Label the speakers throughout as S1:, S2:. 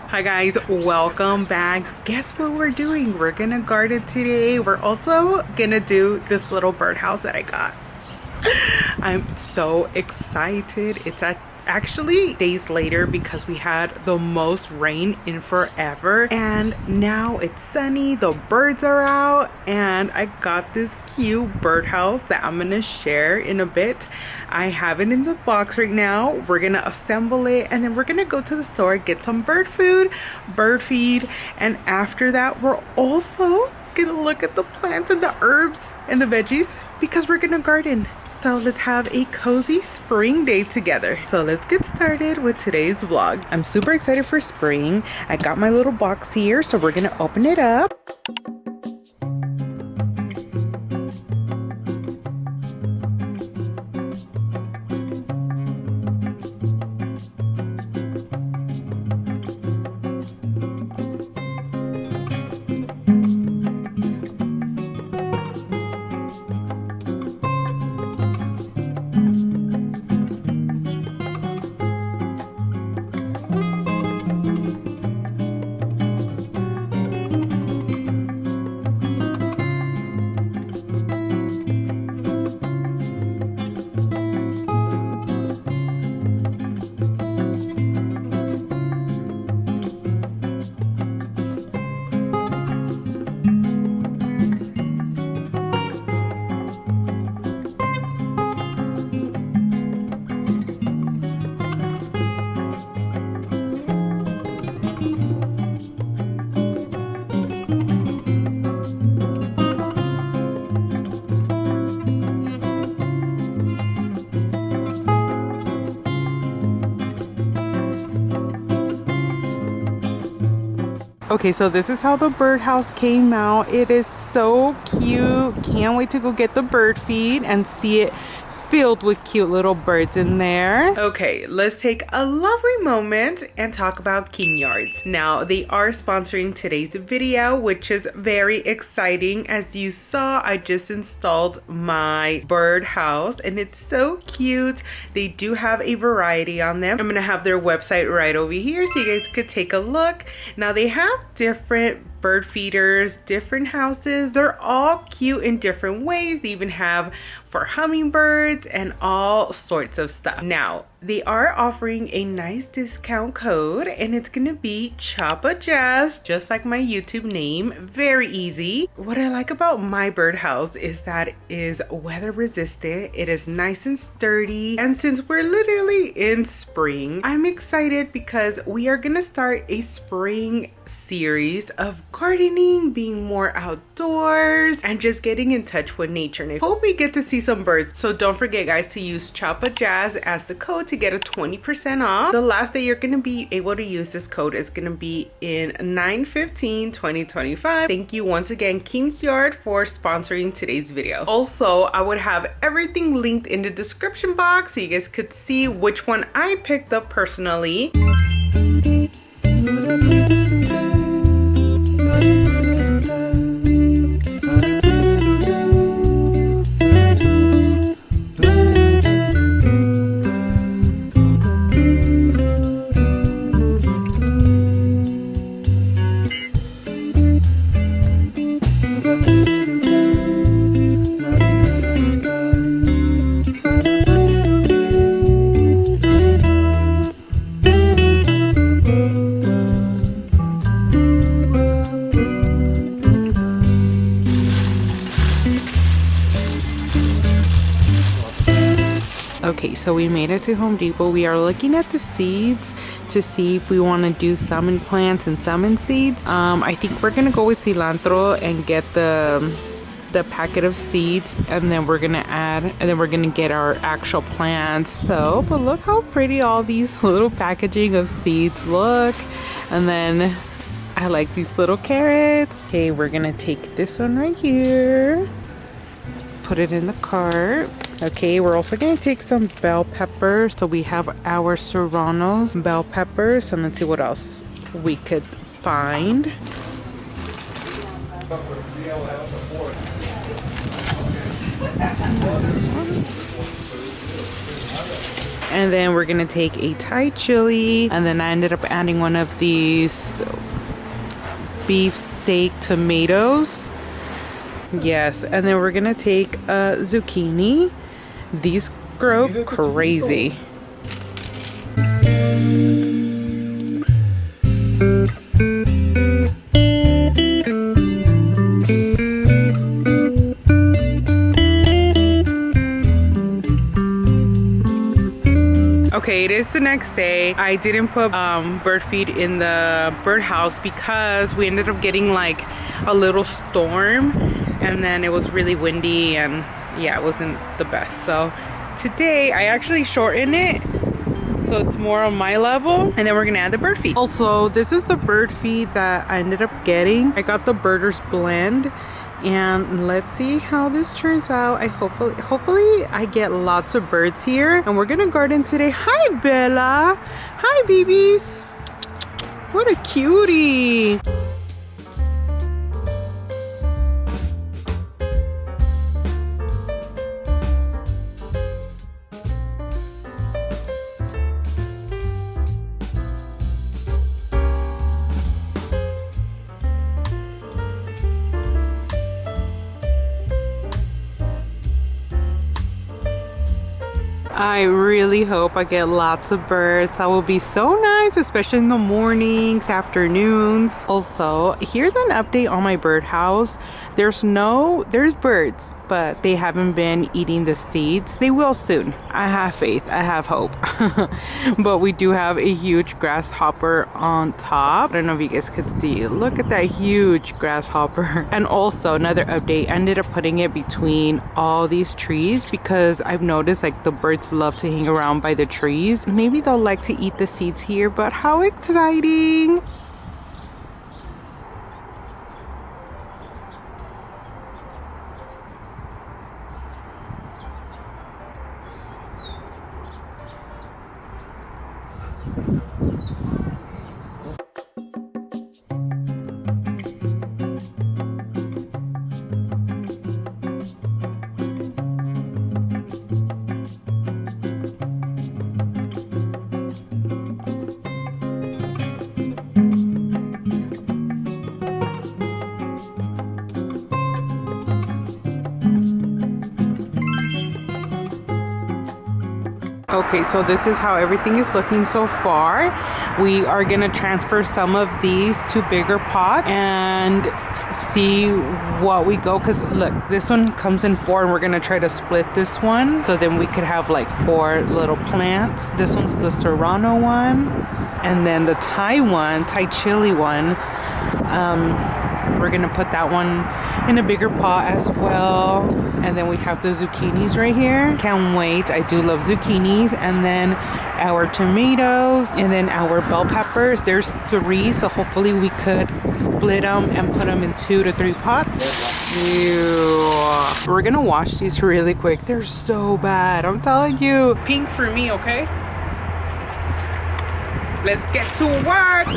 S1: Hi guys, welcome back. Guess what we're doing? We're gonna garden today. We're also gonna do this little birdhouse that I got. I'm so excited. It's actually days later because we had the most rain in forever, and now it's sunny, the birds are out, and I got this cute birdhouse that I'm gonna share in a bit. I have it in the box right now. We're gonna assemble it and then we're gonna go to the store, get some bird food, bird feed, and after that we're also gonna look at the plants and the herbs and the veggies because we're gonna garden. So let's have a cozy spring day together. So let's get started with today's vlog. I'm super excited for spring. I got my little box here, so we're gonna open it up. Okay, so this is how the birdhouse came out. It is so cute. Can't wait to go get the bird feed and see it filled with cute little birds in there. Okay, let's take a lovely moment and talk about KINGSYARDS. Now, they are sponsoring today's video, which is very exciting. As you saw, I just installed my birdhouse and it's so cute. They do have a variety on them. I'm gonna have their website right over here so you guys could take a look. Now, they have different bird feeders, different houses. They're all cute in different ways. They even have for hummingbirds and all sorts of stuff. Now, they are offering a nice discount code and it's gonna be Chapa Jazz, just like my YouTube name. Very easy. What I like about my birdhouse is that it is weather resistant. It is nice and sturdy. And since we're literally in spring, I'm excited because we are gonna start a spring series of gardening, being more outdoors, and just getting in touch with nature. And I hope we get to see some birds. So don't forget, guys, to use Chapa Jazz as the code to get a 20% off. The last day you're gonna be able to use this code is gonna be in 9/15/2025. Thank you once again, KINGSYARDS, for sponsoring today's video. Also, I would have everything linked in the description box so you guys could see which one I picked up personally. Okay, so we made it to Home Depot. We are looking at the seeds to see if we want to do salmon plants and salmon seeds. I think we're gonna go with cilantro and get the packet of seeds, and then we're gonna add, and then we're gonna get our actual plants. So, but look how pretty all these little packaging of seeds look. And then I like these little carrots. Okay, we're gonna take this one right here, put it in the cart. Okay, we're also gonna take some bell peppers. So we have our serranos, bell peppers, and let's see what else we could find. This one. And then we're gonna take a Thai chili, and then I ended up adding one of these beef steak tomatoes. Yes, and then we're gonna take a zucchini. These grow crazy. Okay, it is the next day. I didn't put bird feed in the birdhouse because we ended up getting like a little storm, and then it was really windy, and yeah, it wasn't the best. So today I actually shortened it so it's more on my level, and then we're gonna add the bird feed. Also, this is the bird feed that I ended up getting. I got the Birders blend, and let's see how this turns out. Hopefully I get lots of birds here, and we're gonna garden today. Hi Bella. Hi babies. What a cutie. I really hope I get lots of birds. That will be so nice, especially in the mornings, afternoons. Also, here's an update on my birdhouse. There's birds, but they haven't been eating the seeds. They will soon. I have faith, I have hope. But we do have a huge grasshopper on top. I don't know if you guys could see. Look at that huge grasshopper. And also another update, I ended up putting it between all these trees because I've noticed like the birds love to hang around by the trees. Maybe they'll like to eat the seeds here, but how exciting! Okay, so this is how everything is looking so far. We are gonna transfer some of these to bigger pots and see what we go, because look, this one comes in 4 and we're gonna try to split this one so then we could have like 4 little plants. This one's the Serrano one, and then the Thai chili one, we're gonna put that one in a bigger pot as well. And then we have the zucchinis right here. Can't wait, I do love zucchinis. And then our tomatoes, and then our bell peppers. There's 3, so hopefully we could split them and put them in 2 to 3 pots. Ew. We're gonna wash these really quick. They're so bad, I'm telling you. Pink for me, okay? Let's get to work.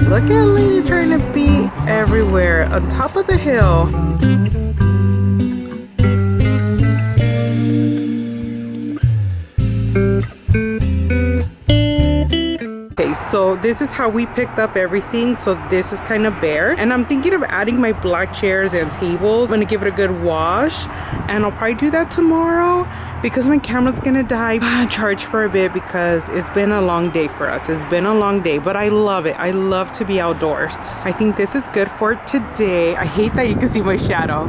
S1: Look at Lady trying to be everywhere on top of the hill. Okay, so this is how we picked up everything. So this is kind of bare, and I'm thinking of adding my black chairs and tables. I'm gonna give it a good wash, and I'll probably do that tomorrow because my camera's gonna die charge for a bit because it's been a long day for us. It's been a long day, but I love it. I love to be outdoors. I think this is good for today. I hate that you can see my shadow.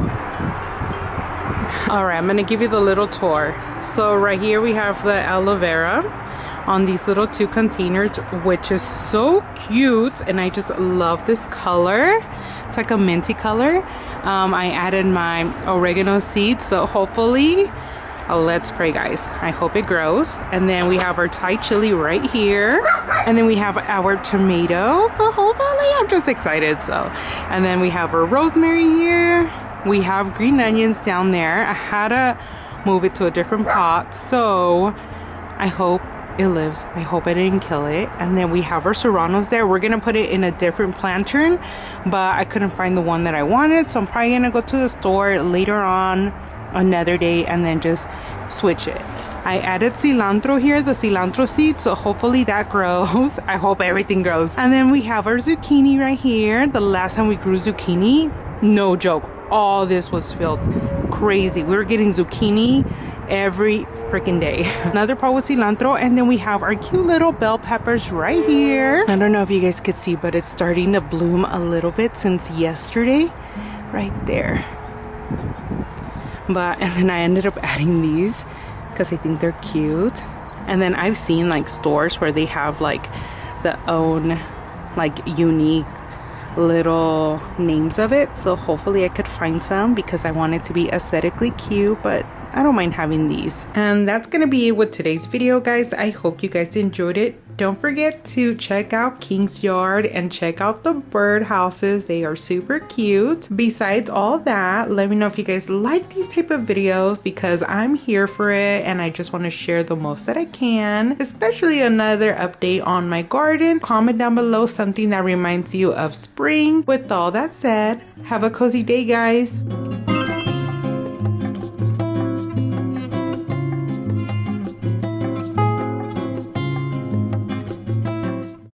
S1: All right, I'm gonna give you the little tour. So right here we have the aloe vera on these little 2 containers, which is so cute, and I just love this color. It's like a minty color. I added my oregano seeds, so hopefully, let's pray guys, I hope it grows. And then we have our Thai chili right here, and then we have our tomatoes, so hopefully, I'm just excited. So, and then we have our rosemary here. We have green onions down there. I had to move it to a different pot, so I hope it lives. I hope I didn't kill it. And then we have our serranos there. We're gonna put it in a different planter, but I couldn't find the one that I wanted, so I'm probably gonna go to the store later on another day and then just switch it. I added cilantro here, the cilantro seeds, so hopefully that grows. I hope everything grows. And then we have our zucchini right here. The last time we grew zucchini, no joke, all this was filled. Crazy. We were getting zucchini every freaking day. Another pot with cilantro, and then we have our cute little bell peppers right here. I don't know if you guys could see, but it's starting to bloom a little bit since yesterday right there. But and then I ended up adding these because I think they're cute. And then I've seen like stores where they have like the own like unique little names of it, so hopefully I could find some because I want it to be aesthetically cute, but I don't mind having these. And that's gonna be it with today's video, guys. I hope you guys enjoyed it. Don't forget to check out King's Yard and check out the birdhouses. They are super cute. Besides all that, let me know if you guys like these type of videos because I'm here for it and I just want to share the most that I can, especially another update on my garden. Comment down below something that reminds you of spring. With all that said, have a cozy day, guys.